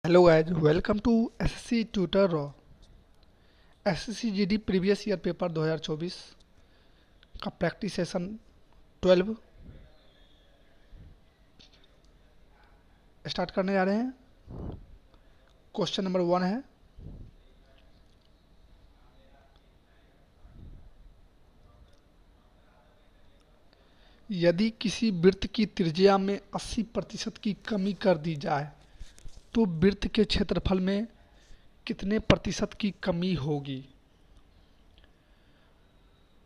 Hello guys, welcome to SSC Tutor Raw। SSC GD previous year paper 2024 का practice session 12 start करने जा रहे हैं। क्वेश्चन नंबर 1 है, यदि किसी वृत्त की त्रिज्या में 80% की कमी कर दी जाए तो वृत्त के क्षेत्रफल में कितने प्रतिशत की कमी होगी।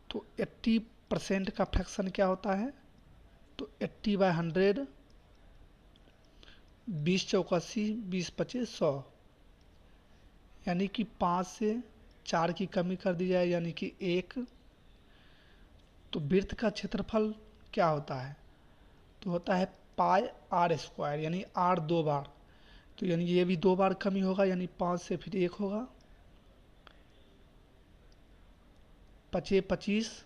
तो 80% का फ्रैक्शन क्या होता है, तो 80/100, 20 चौक 80, 20 पचे 100, यानी कि 5 से 4 की कमी कर दी जाए यानी कि 1। तो वृत्त का क्षेत्रफल क्या होता है, तो होता है पाई आर स्क्वायर, यानी आर 2 बार, तो यानी ये भी 2 बार कमी होगा, यानी 5 से फिर 1 होगा, 5 25,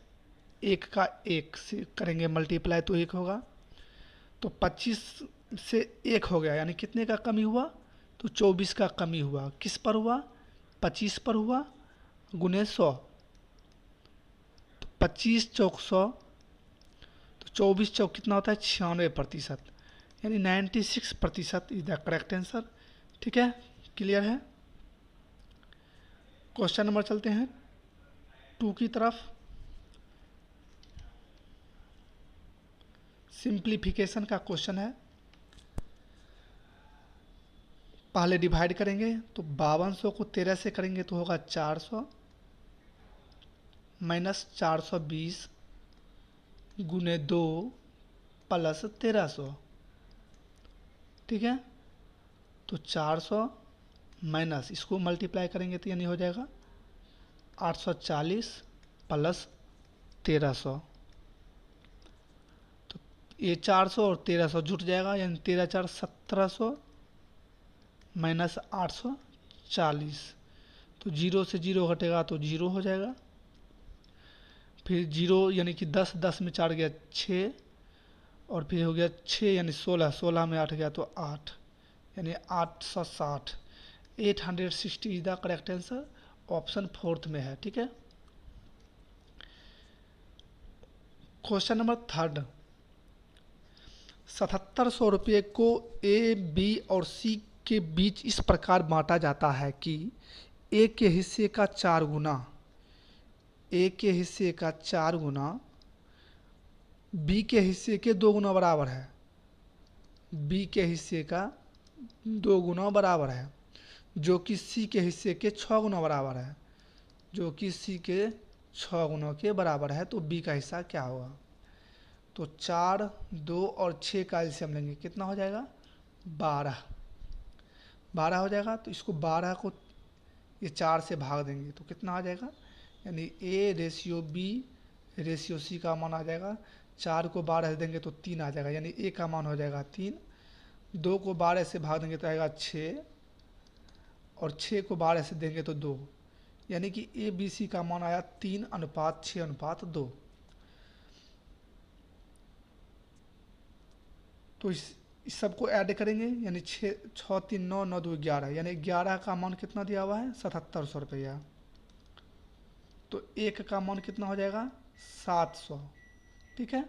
1 का 1 से करेंगे मल्टीप्लाई तो 1 होगा, तो 25 से 1 हो गया, यानी कितने का कमी हुआ, तो 24 का कमी हुआ। किस पर हुआ, 25 पर हुआ, गुने 100, तो 25 चौक 100, तो 24 चौक कितना होता है, 96%, यानी 96% इज द करेक्ट आंसर। ठीक है, क्लियर है। क्वेश्चन नंबर चलते हैं 2 की तरफ। सिंप्लीफिकेशन का क्वेश्चन है। पहले डिवाइड करेंगे, तो 5200 को 13 से करेंगे तो होगा 400, माइनस 420 गुने 2 प्लस 1300। ठीक है, तो 400 माइनस इसको मल्टीप्लाई करेंगे तो यानी हो जाएगा 840 प्लस 1300। तो ये 400 और 1300 जुट जाएगा, यानी 13 4 1700 माइनस 840, तो 0 से 0 घटेगा तो 0 हो जाएगा। फिर 0 यानी कि 10, 10 में 4 गया 6, और फिर हो गया 6 यानी 16, 16 में 8 गया तो 8, यानी 860। 860 is the correct answer, option 4 में है। ठीक है, क्वेश्चन नंबर 3, 7700 रुपये को ए, बी और सी के बीच इस प्रकार बांटा जाता है कि ए के हिस्से का 4 गुना, ए के हिस्से का 4 गुना बी के हिस्से के 2 गुना बराबर है, बी के हिस्से का 2 गुना बराबर है, जो कि सी के हिस्से के 6 गुना बराबर है, जो कि सी के 6 गुना के बराबर है। तो बी का हिस्सा क्या होगा, तो 4, 2 और 6 का एलसीएम लेंगे, कितना हो जाएगा, 12, 12 हो जाएगा। तो इसको 12 को ये 4 से भाग देंगे तो कितना आ जाएगा, यानी A ratio B ratio C का मान आ जाएगा। 4 को 12 से देंगे तो 3 आ जाएगा, यानी ए का मान हो जाएगा 3। 2 को 12 से भाग देंगे तो आएगा 6, और 6 को 12 से देंगे तो 2, यानी कि ए बी सी का मान आया 3:6:2। तो इस सबको ऐड करेंगे, यानी 6 6 3 9 9 2 11, यानी 11 का मान कितना दिया हुआ है, 7700 रुपया। तो 1 का मान कितना हो जाएगा, 700। ठीक है,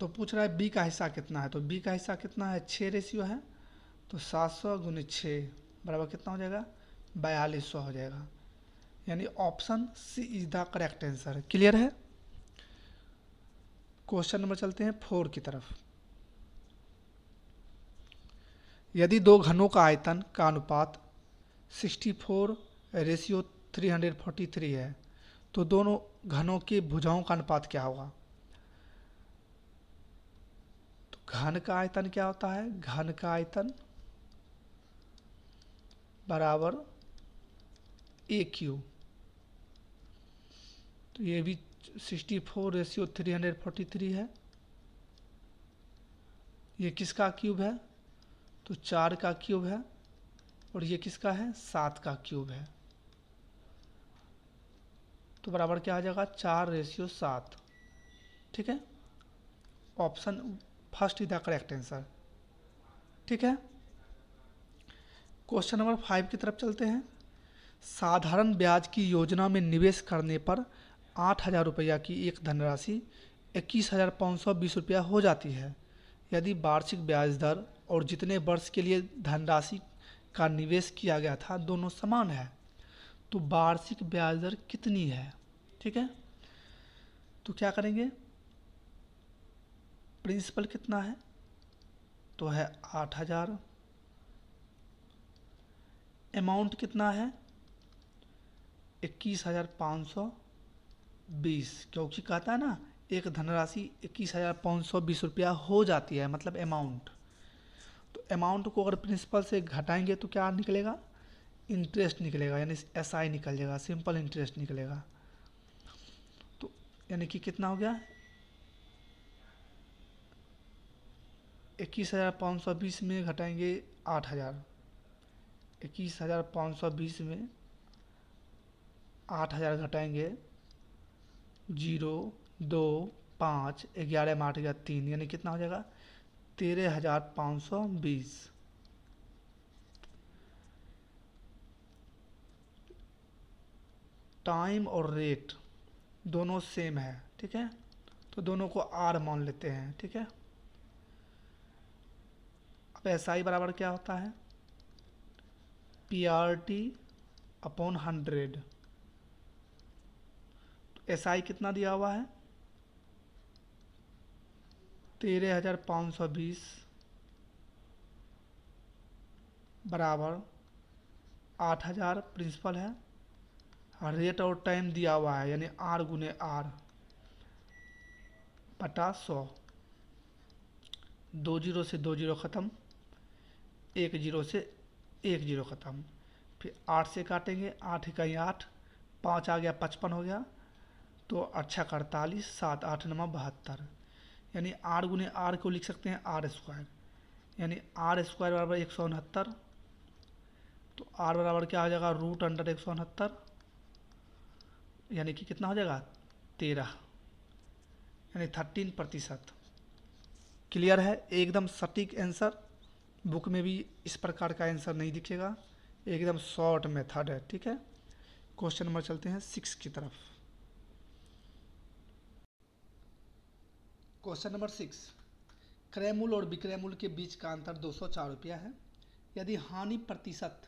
तो पूछ रहा है बी का हिस्सा कितना है, तो बी का हिस्सा कितना है, 6 रेशियो है, तो 700 गुने 6 बराबर कितना हो जाएगा, 4200 हो जाएगा, यानी option C is the correct answer. Clear है। क्वेश्चन नंबर चलते हैं 4 की तरफ। यदि दो घनों का आयतन का अनुपात 64:343 है तो दोनों घनों की भुजाओं का अनुपात क्या होगा। तो घन का आयतन क्या होता है, घन का आयतन बराबर ए क्यूब, तो ये भी 64:343 है। ये किसका क्यूब है, तो 4 का क्यूब है, और ये किसका है, 7 का क्यूब है, तो बराबर क्या आ जाएगा, 4:7। ठीक है, option first is the correct answer. ठीक है। क्वेश्चन नंबर 5 की तरफ चलते हैं। साधारण ब्याज की योजना में निवेश करने पर 8,000 रुपया की एक धनराशि 21,520 रुपया हो जाती है। यदि वार्षिक ब्याज दर और जितने वर्ष के लिए धनराशि का निवेश किया गया था दोनों समान है तो वार्षिक ब्याज दर कितनी है? ठीक है, तो क्या करेंगे, प्रिंसिपल कितना है तो है 8,000, अमाउंट कितना है 21,520, क्योंकि कहता है ना एक धनराशि 21,520 रुपया हो जाती है, मतलब अमाउंट। तो अमाउंट को अगर प्रिंसिपल से घटाएंगे तो क्या निकलेगा, इंटरेस्ट निकलेगा, यानी एसआई निकल जाएगा, सिंपल इंटरेस्ट निकलेगा। तो यानी कि कितना हो गया 21,520 में घटाएंगे 8,000, 21,520 में 8,000 घटाएंगे 0, 2, 5, 11 में 8 गया 3, यानी कितना हो जाएगा 13,520। टाइम और रेट दोनों सेम है, ठीक है, तो दोनों को आर मान लेते हैं। ठीक है, अब एसआई बराबर क्या होता है पीआरटी अपॉन 100। एसआई कितना दिया हुआ है 13,520 बराबर 8,000 प्रिंसिपल है, रेट और टाइम दिया हुआ है यानी आर गुने आर बटा 100। 2 जीरो से 2 जीरो ख़त्म, 1 जीरो से 1 जीरो ख़त्म, फिर 8 से काटेंगे, 8 इकाई 8, 5 आ गया 55 हो गया, तो 8×48, 7 8 9 72, यानी आर गुने आर को लिख सकते हैं आर स्क्वायर, यानी आर स्क्वायर बराबर 169। तो आर बराबर क्या हो जाएगा √169, यानी कि कितना हो जाएगा 13, यानी 13%। क्लियर है, एकदम सटीक आंसर, बुक में भी इस प्रकार का आंसर नहीं दिखेगा, एकदम शॉर्ट मेथड है। ठीक है, क्वेश्चन नंबर चलते हैं 6 की तरफ। क्वेश्चन नंबर 6, क्रय मूल्य और विक्रय मूल्य के बीच का अंतर 204 रुपया है। यदि हानि प्रतिशत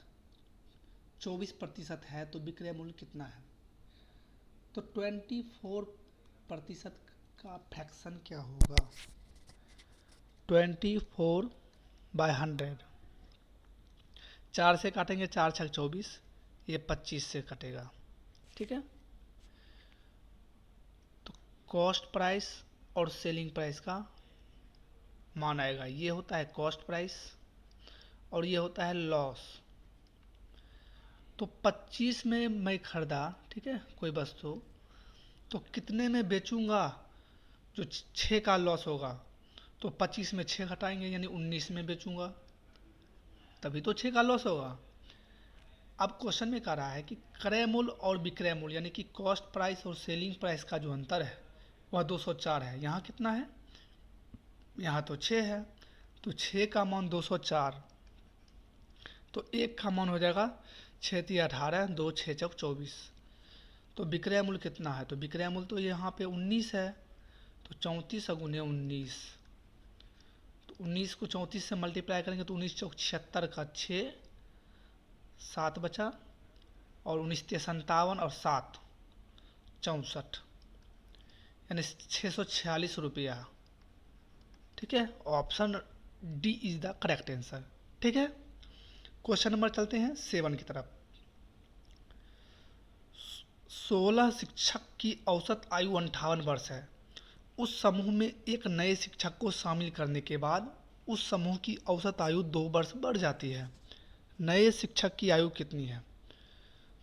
24% है तो विक्रय मूल्य कितना है? तो 24% का फ्रैक्शन क्या होगा 24/100, 4 से काटेंगे 4 छक 24, ये 25 से कटेगा। ठीक है, तो कॉस्ट प्राइस और सेलिंग प्राइस का मान आएगा, ये होता है कॉस्ट प्राइस और ये होता है लॉस। तो 25 में मैं खरीदा, ठीक है, कोई वस्तु, तो कितने में बेचूंगा, जो 6 का लॉस होगा, तो 25 में 6 घटाएंगे यानी 19 में बेचूंगा, तभी तो 6 का लॉस होगा। अब क्वेश्चन में कह रहा है कि क्रय मूल्य और विक्रय मूल्य यानी कि कॉस्ट प्राइस और सेलिंग प्राइस का जो अंतर है वह 204 है। यहाँ कितना है, यहाँ तो 6 है, तो 6 का मान 204, तो 1 का मान हो जाएगा 6 × 18, 2 6 चौक 24। तो विक्रय मूल्य कितना है, तो विक्रय मूल्य तो यहाँ पे 19 है, तो 34 गुने 19, तो 19 को 34 से मल्टीप्लाई करेंगे तो 19 चौक 76 का 6, 7 बचा, और 19 × 57 और 7 64, यानी 646 रुपया। ठीक है, option D is the correct answer. ठीक है, क्वेश्चन नंबर चलते हैं 7 की तरफ। 16 शिक्षक की औसत आयु 58 वर्ष है। उस समूह में एक नए शिक्षक को शामिल करने के बाद उस समूह की औसत आयु 2 वर्ष बढ़ जाती है। नए शिक्षक की आयु कितनी है?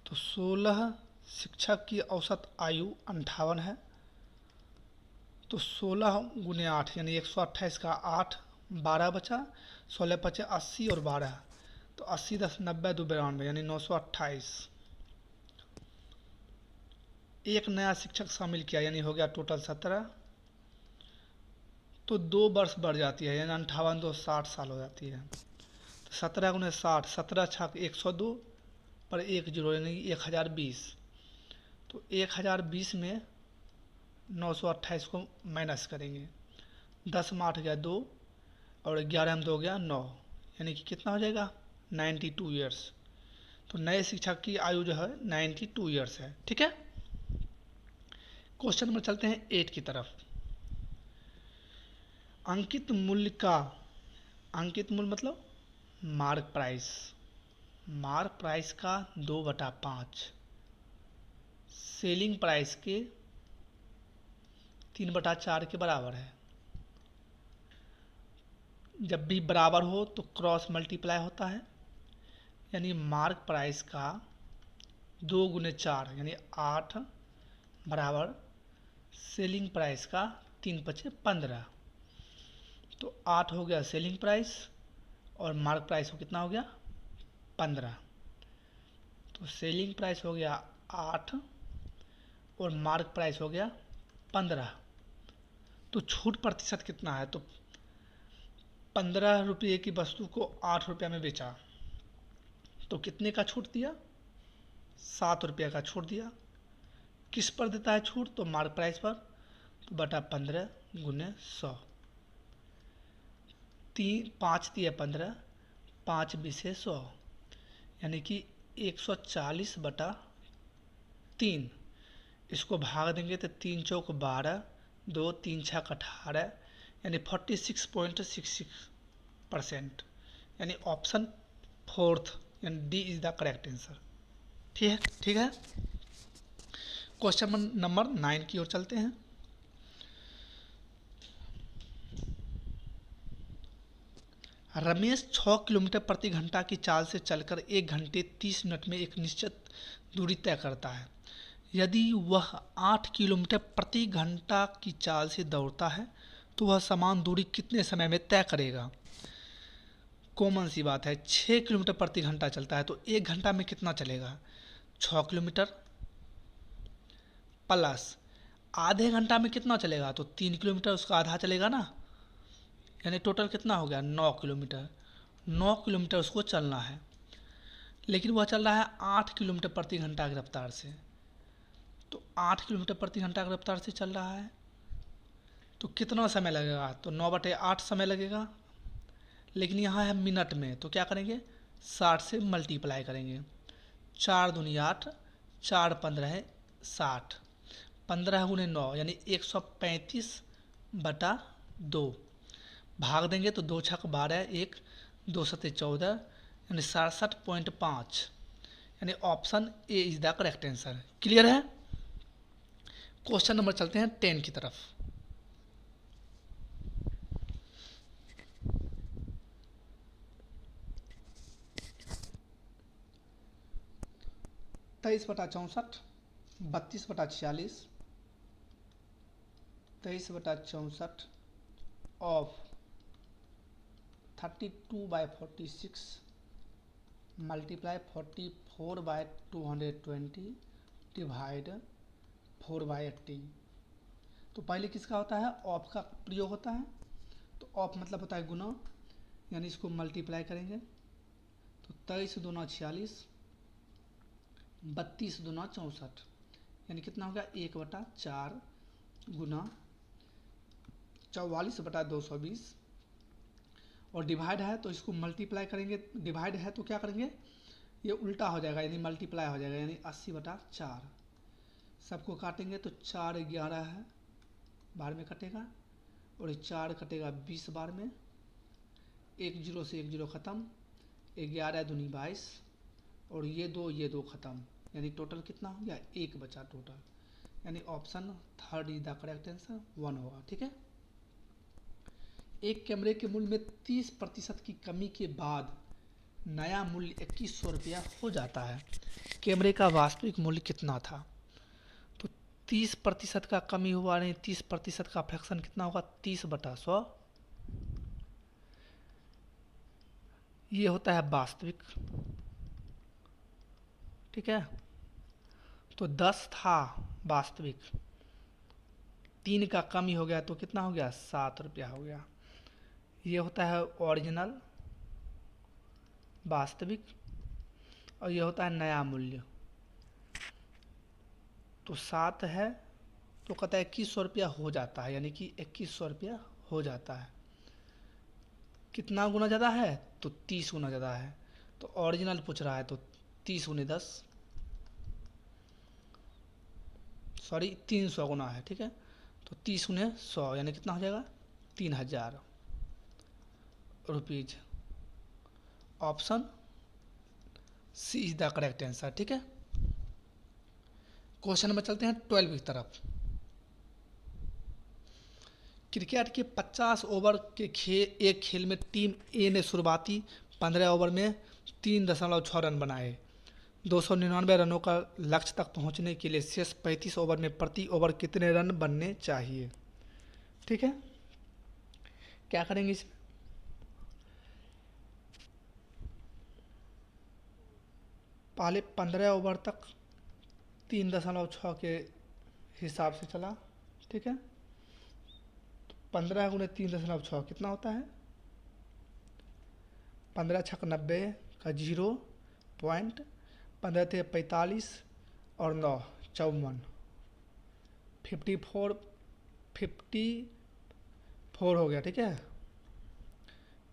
तो 16 शिक्षक की औसत आयु 58 है, तो 16 गुने 8 यानी 128 का 8, 12 बचा, 16 पचे 80 और 12, तो 80 10 90 2 92 यानी 928। एक नया शिक्षक शामिल किया यानी हो गया टोटल 17, तो 2 वर्ष बढ़ जाती है यानी 58 तो 60 साल हो जाती है। 17 गुने 60, 17 छक 102 पर 1 जीरो यानी 1020। तो 1020 में 928 को माइनस करेंगे। 10 में 8 गया 2 और 11 में 2 गया 9, यानी कि कितना हो जाएगा 92 ईयर्स। तो नए शिक्षक की आयु जो है 92 ईयर्स है। ठीक है, क्वेश्चन नंबर चलते हैं 8 की तरफ। अंकित मूल्य का, अंकित मूल्य मतलब मार्क प्राइस, मार्क प्राइस का 2/5 सेलिंग प्राइस के 3/4 के बराबर है। जब भी बराबर हो तो क्रॉस मल्टीप्लाई होता है, यानी मार्क प्राइस का 2 गुने 4 यानी 8 बराबर सेलिंग प्राइस का 3×5 = 15। तो 8 हो गया सेलिंग प्राइस और मार्क प्राइस को कितना हो गया 15। तो सेलिंग प्राइस हो गया 8 और मार्क प्राइस हो गया 15। तो छूट प्रतिशत कितना है, तो 15 रुपये की वस्तु को 8 रुपये में बेचा तो कितने का छूट दिया, 7 रुपये का छूट दिया। किस पर देता है छूट, तो मार्क प्राइस पर। तो बटा 15 गुने 100, 5 दिया 15, 5 बीसे 100 यानी कि 140/3। इसको भाग देंगे तो 3 चौक 12, 2 3 छक 18 यानी 46.66%, यानी ऑप्शन फोर्थ यानी D is the correct answer. ठीक है, ठीक है। क्वेश्चन नंबर 9 की ओर चलते हैं। रमेश 6 किलोमीटर प्रति घंटा की चाल से चलकर 1 घंटे 30 मिनट में एक निश्चित दूरी तय करता है। यदि वह 8 किलोमीटर प्रति घंटा की चाल से दौड़ता है तो वह समान दूरी कितने समय में तय करेगा। कॉमन सी बात है, 6 किलोमीटर प्रति घंटा चलता है तो 1 घंटा में कितना चलेगा, 6 किलोमीटर प्लस आधे घंटा में कितना चलेगा, तो 3 किलोमीटर उसका आधा चलेगा ना, यानी टोटल कितना हो गया 9 किलोमीटर। 9 किलोमीटर उसको चलना है, लेकिन वह चल रहा है 8 किलोमीटर प्रति घंटा की रफ्तार से। तो 8 किलोमीटर प्रति घंटा की रफ्तार से चल रहा है तो कितना समय लगेगा, तो 9/8 समय लगेगा। लेकिन यहाँ है मिनट में, तो क्या करेंगे 60 से मल्टीप्लाई करेंगे। 4 दूनी 8, 4 15 60, 15 गुने 9 यानी 135/2 भाग देंगे तो 2 छक 12, 1 2 सत्ते 14 यानी 67.5, यानी option A is the correct answer. Clear है। क्वेश्चन नंबर चलते हैं 10 की तरफ। तेईस बटा 64, 32/46, 23/64 ऑफ 32/46 मल्टीप्लाई 44/220 डिवाइड 4/80। तो पहले किसका होता है, ऑफ का प्रयोग होता है। तो ऑफ मतलब होता है गुना, यानी इसको मल्टीप्लाई करेंगे तो 23 दूना 46, 32 दूना 64 यानी कितना हो गया 1/4 गुना 44/220 और डिवाइड है तो इसको मल्टीप्लाई करेंगे। डिवाइड है तो क्या करेंगे, ये उल्टा हो जाएगा यानी मल्टीप्लाई हो जाएगा, यानी 80/4। सबको काटेंगे तो 4 11 है, बार में कटेगा और 4 कटेगा 20 बार में, 1 जीरो से 1 जीरो ख़त्म, 11 दूनी 22 और ये दो ख़त्म, यानी टोटल कितना हो गया 1 बचा टोटल, यानी option third is the correct answer 1 होगा। ठीक है। एक कैमरे के मूल्य में 30% की कमी के बाद नया मूल्य 2100 रुपया हो जाता है। कैमरे का वास्तविक मूल्य कितना था, तो 30% का कमी हुआ, नहीं 30% का फ्रैक्शन कितना होगा 30/100, ये होता है वास्तविक। ठीक है, तो 10 था वास्तविक, 3 का कमी हो गया तो कितना हो गया 7 रुपया हो गया। ये होता है ओरिजिनल वास्तविक, और ये होता है नया मूल्य। तो 7 है तो कहता है 2100 रुपया हो जाता है, यानी कि 2100 रुपया हो जाता है। कितना गुना ज़्यादा है? तो 30 गुना ज़्यादा है। तो ओरिजिनल पूछ रहा है तो 30 गुने 10, सॉरी 300 गुना है, ठीक है। तो 30 गुने 100 यानी कितना हो जाएगा? 3000 rupees. Option C is the correct answer, ठीक है। क्वेश्चन में चलते हैं 12 की तरफ। क्रिकेट के 50 ओवर के एक खेल में टीम ए ने शुरुआती 15 ओवर में 3.6 रन बनाए। 299 रनों का लक्ष्य तक पहुंचने के लिए शेष 35 ओवर में प्रति ओवर कितने रन बनने चाहिए? ठीक है, क्या करेंगे इसमें? पहले 15 ओवर तक 3.6 के हिसाब से चला, ठीक है। 15 गुने 3.6 कितना होता है? 15 छक 90 का 0 15 थे 45 और 9 54, 54 हो गया, ठीक है।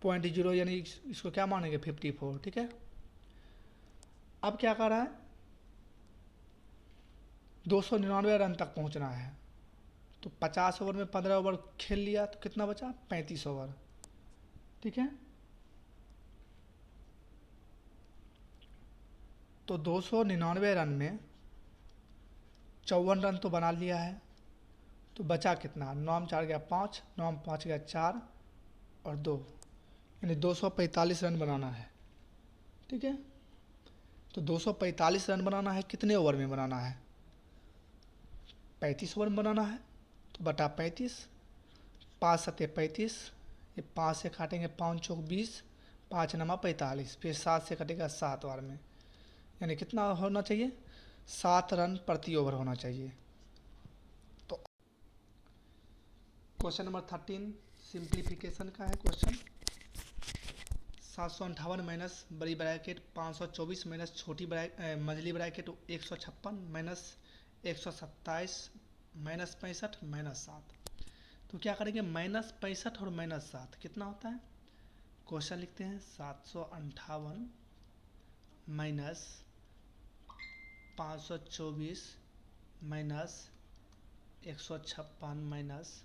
0.0 यानी इसको क्या मानेंगे? 54, ठीक है। अब क्या कर रहा है? 299 रन तक पहुंचना है। तो 50 ओवर में 15 ओवर खेल लिया तो कितना बचा? 35 ओवर, ठीक है। तो 299 रन में 54 रन तो बना लिया है, तो बचा कितना? 9 में 4 गया 5, 9 में 5 गया 4 और 2, यानी 245 रन बनाना है, ठीक है। तो 245 रन बनाना है, कितने ओवर में बनाना है? 35 ओवर में बनाना है। तो बटा 35, 5 सत्ते 35, ये 5 से काटेंगे 5 चौक 20, 5 नमा 45, फिर 7 से कटेगा 7 ओवर में, यानी कितना होना चाहिए? 7 रन प्रति ओवर होना चाहिए। तो क्वेश्चन नंबर 13 सिंप्लीफिकेशन का है क्वेश्चन। 758 माइनस बड़ी ब्रैकेट 524 माइनस छोटी मझली ब्रैकेट 156 माइनस 127 माइनस 65 माइनस 7। तो क्या करेंगे? माइनस 65 और माइनस 7 कितना होता है? क्वेश्चन लिखते हैं 758 माइनस 524 माइनस 156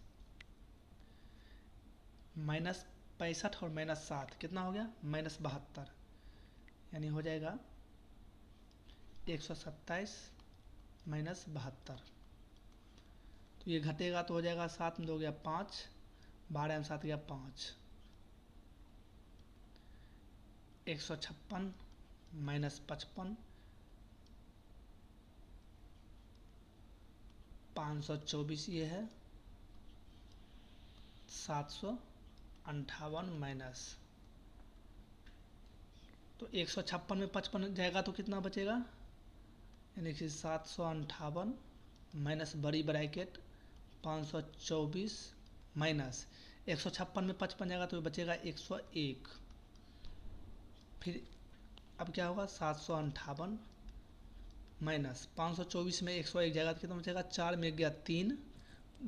माइनस 65 और माइनस 7 कितना हो गया? माइनस 72, यानी हो जाएगा 127 माइनस 72। तो ये घटेगा तो हो जाएगा 7 में 2 गया 5, 12 में 7 गया 5, 156 माइनस 55, 524 ये है, 758 माइनस, तो 156 में 55 जाएगा तो कितना बचेगा? यानी कि 758 माइनस बड़ी ब्रैकेट 524 माइनस 156 में 55 जाएगा तो बचेगा 101। फिर अब क्या होगा? 758 माइनस 524 में 101 जाएगा तो कितना बचेगा? 4 में गया 3,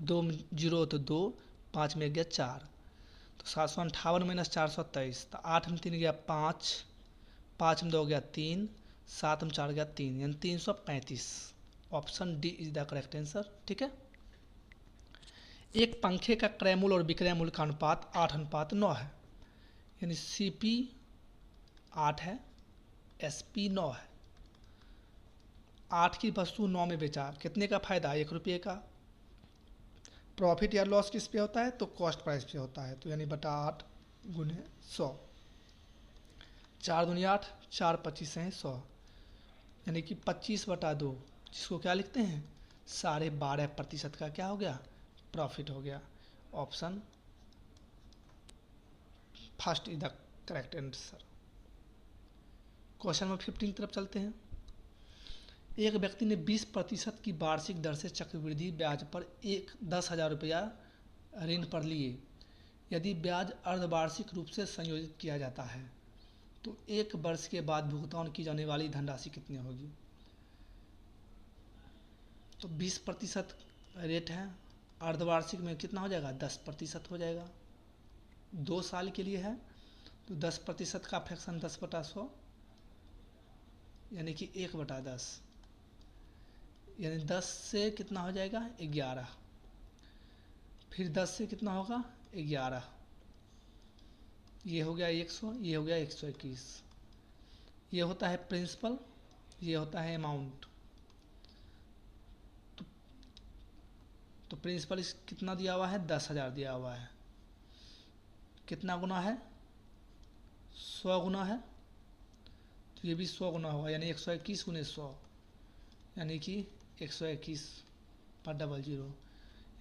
2 में 0 तो 2, 5 में गया 4, तो 758 माइनस 423, तो 8 में 3 गया 5, 5 में 2 गया 3, 7 में 4 गया 3, यानी 335। Option D is the correct answer, ठीक है। एक पंखे का क्रय मूल्य और विक्रय मूल्य का अनुपात 8:9 है, यानी CP 8 है, SP 9 है। 8 की वस्तु 9 में बेचा, कितने का फायदा? 1 रुपये का। प्रॉफिट या लॉस किस पे होता है? तो कॉस्ट प्राइस पे होता है, तो यानी बटा 8 गुने 100, 4 दूनी 8, 4 25 हैं 100, यानी कि 25/2, जिसको क्या लिखते हैं? 12.5% का क्या हो गया? प्रॉफिट हो गया। Option first is the correct answer. Question number 15 की तरफ चलते हैं। एक व्यक्ति ने 20% की वार्षिक दर से चक्रवृद्धि ब्याज पर 10,000 रुपया ऋण पर लिए। यदि ब्याज अर्धवार्षिक रूप से संयोजित किया जाता है तो 1 वर्ष के बाद भुगतान की जाने वाली धनराशि कितनी होगी? तो 20% रेट है। अर्धवार्षिक में कितना हो जाएगा? 10% हो जाएगा। 2 साल के लिए है तो 10% का फ्रैक्शन 10/100 यानी कि 1/10, यानी 10 से कितना हो जाएगा? 11। फिर 10 से कितना होगा? 11। ये हो गया 100, ये हो गया 121। ये होता है प्रिंसिपल, ये होता है अमाउंट। तो प्रिंसिपल इस कितना दिया हुआ है? 10,000 दिया हुआ है। कितना गुना है? 100 गुना है, तो ये भी 100 गुना होगा, यानी 121 गुने 100, यानी कि 121/00,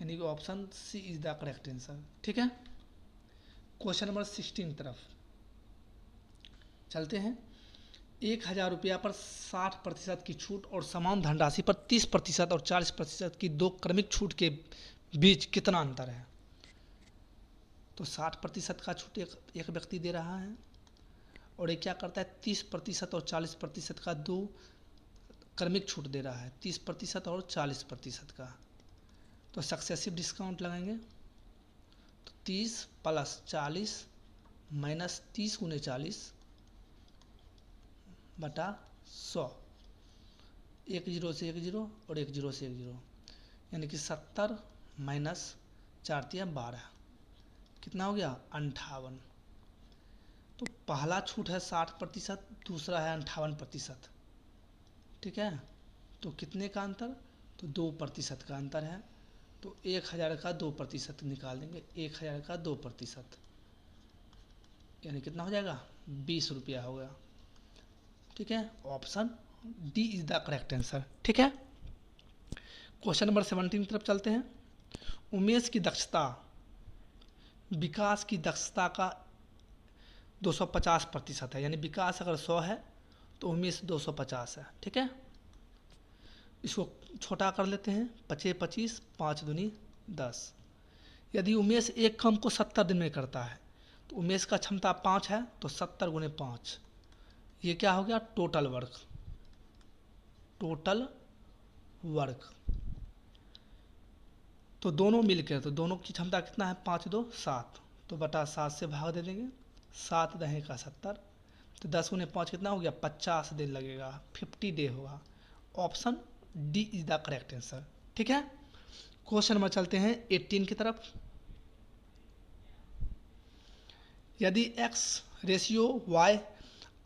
यानी कि option C is the correct answer. ठीक है, क्वेश्चन नंबर 16 तरफ चलते हैं। 1,000 रुपया पर 60% की छूट और समान धनराशि पर 30% और 40% की 2 क्रमिक छूट के बीच कितना अंतर है? तो 60% का छूट एक व्यक्ति दे रहा है और ये क्या करता है? 30% और 40% का 2 क्रमिक छूट दे रहा है, 30% और 40% का। तो सक्सेसिव डिस्काउंट लगाएंगे तो 30 + 40 माइनस 30 गुने 40/100, 1 0 से 1 0 और 1 0 से 1 0, यानी कि 70 माइनस 4 × 12, कितना हो गया? 58। तो पहला छूट है 60%, दूसरा है 58%। ठीक है, तो कितने का अंतर? तो 2% का अंतर है। तो 1,000 का 2% निकाल देंगे, 1,000 का 2%, यानी कितना हो जाएगा? 20 रुपया होगा। ठीक है, option D is the correct answer. ठीक है, क्वेश्चन नंबर 17 की तरफ चलते हैं। उमेश की दक्षता विकास की दक्षता का 250% है, यानी विकास अगर 100 है तो उमेश 250 है। ठीक है, इसको छोटा कर लेते हैं, 5 25, 5 दूनी 10। यदि उमेश एक काम को 70 दिन में करता है तो उमेश का क्षमता 5 है, तो 70 गुने 5, ये क्या हो गया? Total work. टोटल वर्क तो दोनों मिलकर, तो दोनों की क्षमता कितना है? 5 2 7, तो बटा 7 से भाग दे देंगे, 7 दहे का 70, तो 10 गुने 5 कितना हो गया? 50 दिन लगेगा, 50 डे होगा। Option D is the correct answer. ठीक है, क्वेश्चन नंबर चलते हैं 18 की तरफ। यदि x रेशियो y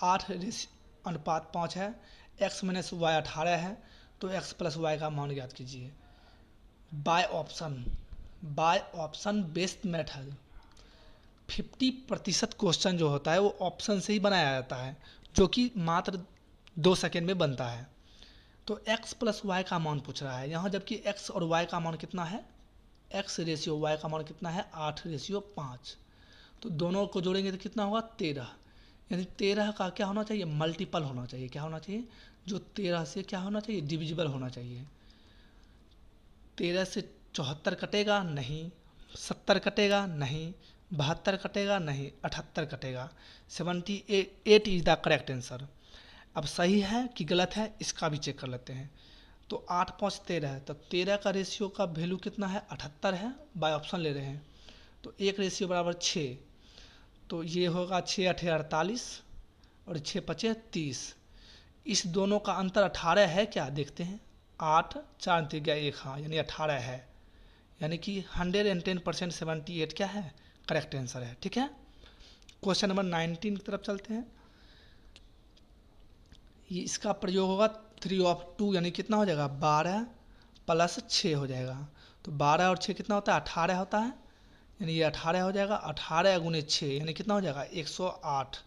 8:5 है, x - y 18 है, तो x + y का मान ज्ञात कीजिए। By option based method. 50% question जो होता है वो ऑप्शन से ही बनाया जाता है, जो कि मात्र 2 सेकेंड में बनता है। तो x + y का मान पूछ रहा है यहाँ, जबकि x और y का मान कितना है? x रेशियो y का मान कितना है? 8:5। तो दोनों को जोड़ेंगे तो कितना होगा? 13, यानी 13 का क्या होना चाहिए? मल्टीपल होना चाहिए। क्या होना चाहिए? जो 13 से क्या होना चाहिए? डिविजिबल होना चाहिए। 13 से 74 कटेगा? नहीं। 70 कटेगा? नहीं। 72 कटेगा? नहीं। 78 कटेगा। 78 इज द करेक्ट आंसर। अब सही है कि गलत है इसका भी चेक कर लेते हैं। तो 8 5 13 है, तो 13 का रेशियो का वैल्यू कितना है? 78 है, बाय ऑप्शन ले रहे हैं। तो 1 रेशियो बराबर 6, तो ये होगा 6 8 48 और 6 5 30। इस दोनों का अंतर 18 है क्या? देखते हैं। 8 4 3 गया 1, हाँ, यानी 18 है, यानी कि 110% 78 क्या है? करेक्ट आंसर है। ठीक है, क्वेश्चन नंबर 19 की तरफ चलते हैं। ये इसका प्रयोग होगा 3/2, यानी कितना हो जाएगा? 12 + 6 हो जाएगा। तो 12 और 6 कितना होता है? 18 होता है, यानी ये 18 हो जाएगा। 18 गुने 6 यानी कितना हो जाएगा? 108,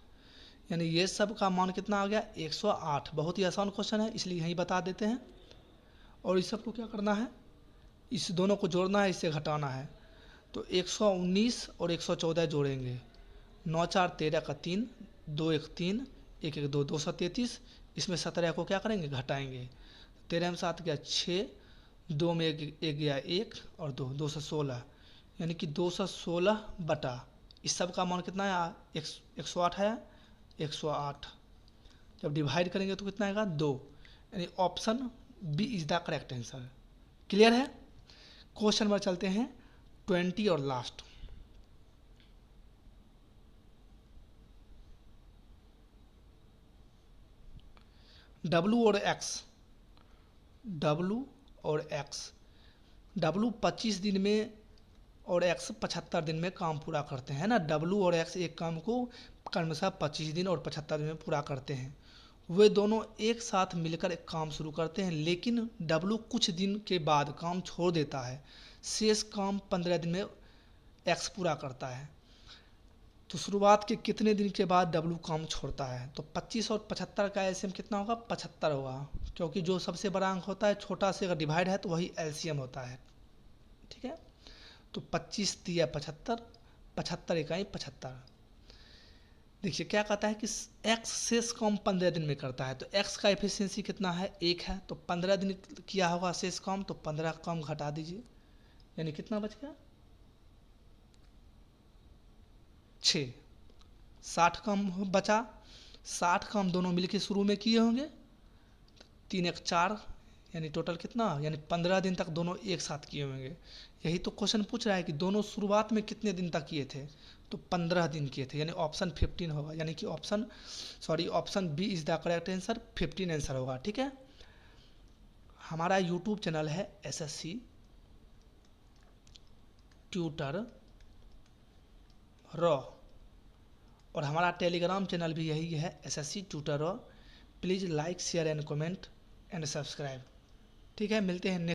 यानी ये सब का मान कितना आ गया? 108। बहुत ही आसान क्वेश्चन है, इसलिए यहीं बता देते हैं। और इस सब को क्या करना है? इस दोनों को जोड़ना है, इससे घटाना है। तो 119 और 114 जोड़ेंगे, 9 4 13 का 3, 2 1 3, 1 1 2, 233। इसमें 17 को क्या करेंगे? घटाएंगे। 13 में 7 गया 6, 2 में 1 गया 1 और 2 216, यानी कि 216 बटा इस सब का मान कितना है? 108 है, 108। जब डिवाइड करेंगे तो कितना आएगा 2, यानी option B is the correct answer. Clear है। क्वेश्चन नंबर चलते हैं 20 और लास्ट। डब्लू और एक्स, डब्लू और एक्स, डब्लू 25 दिन में और एक्स 75 दिन में काम पूरा करते हैं ना। डब्लू और एक्स एक काम को क्रमशः 25 दिन और 75 दिन में पूरा करते हैं। वे दोनों एक साथ मिलकर एक काम शुरू करते हैं, लेकिन डब्लू कुछ दिन के बाद काम छोड़ देता है। शेष काम 15 दिन में एक्स पूरा करता है। तो शुरुआत के कितने दिन के बाद डब्लू काम छोड़ता है? तो 25 और 75 का एलसीएम कितना होगा? 75 होगा, क्योंकि जो सबसे बड़ा अंक होता है छोटा से अगर डिवाइड है तो वही एलसीएम होता है। ठीक है, तो 25 दिया 75, 75 इकाई 75। देखिए क्या कहता है कि एक्स शेष काम 15 दिन में करता है, तो एक्स का एफिशिएंसी कितना है? 1 है, तो 15 दिन किया होगा शेष काम, तो 15 काम घटा दीजिए, यानी कितना बच गया? 6। 60 काम बचा। 60 काम दोनों मिलकर शुरू में किए होंगे, 3 1 4, यानी टोटल कितना? यानी 15 दिन तक दोनों एक साथ किए होंगे। यही तो क्वेश्चन पूछ रहा है कि दोनों शुरुआत में कितने दिन तक किए थे, तो 15 दिन किए थे, यानी ऑप्शन 15 होगा, यानी कि option B is the correct answer, 15 answer होगा। ठीक है। हमारा यूट्यूब चैनल है एसएससी ट्यूटर रॉ, और हमारा टेलीग्राम चैनल भी यही है, SSC tutor raw. Please like share and comment and subscribe. ठीक है, मिलते हैं नेक्स्ट